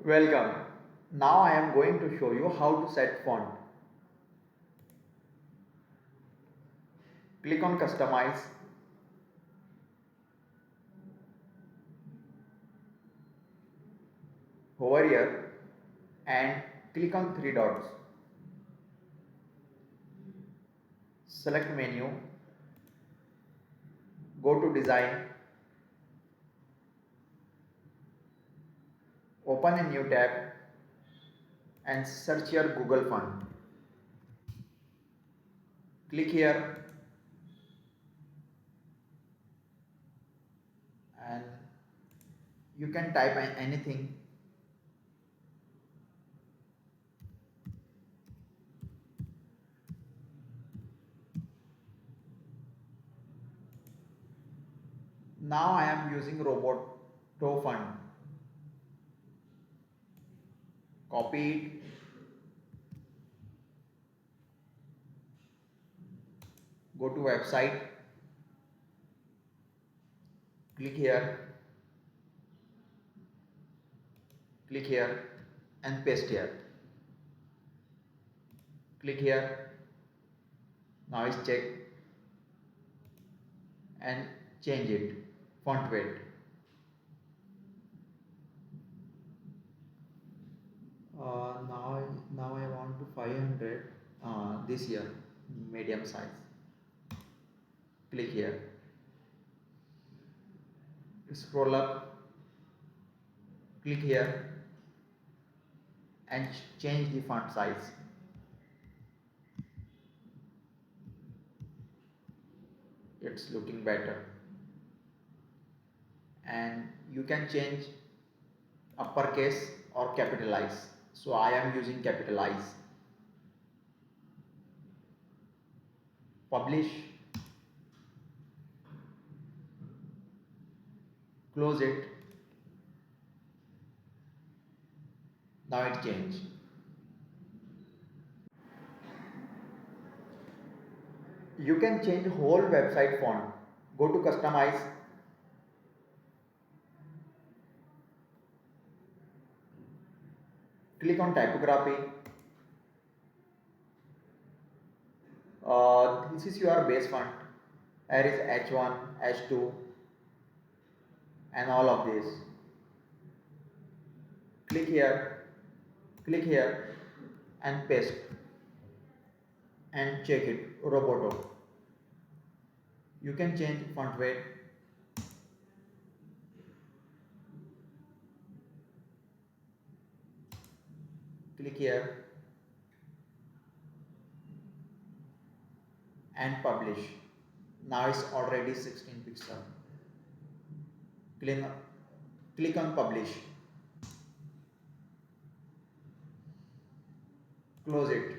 Welcome. Now I am going to show you how to set font. Click on Customize. Hover here and click on three dots. Select menu. Go to Design. Open a new tab and search your Google font. Click here and you can type anything. Now I am using Roboto font. Copy it. Go to website. Click here. Click here and paste here. Click here. Now is check and change it. Font weight. Now I want to 500 this year medium size. Click here. Scroll up. Click here and change the font size. It's looking better. And you can change uppercase or capitalize. So I am using capitalize. Publish. Close it. Now it changed. You can change whole website font. Go to Customize. Click on Typography. This is your base font. Here is H1, H2 and all of this. Click here and paste and check it. Roboto. You can change font weight. Click here and publish. Now it's already 16 pixel. Click on publish. Close it.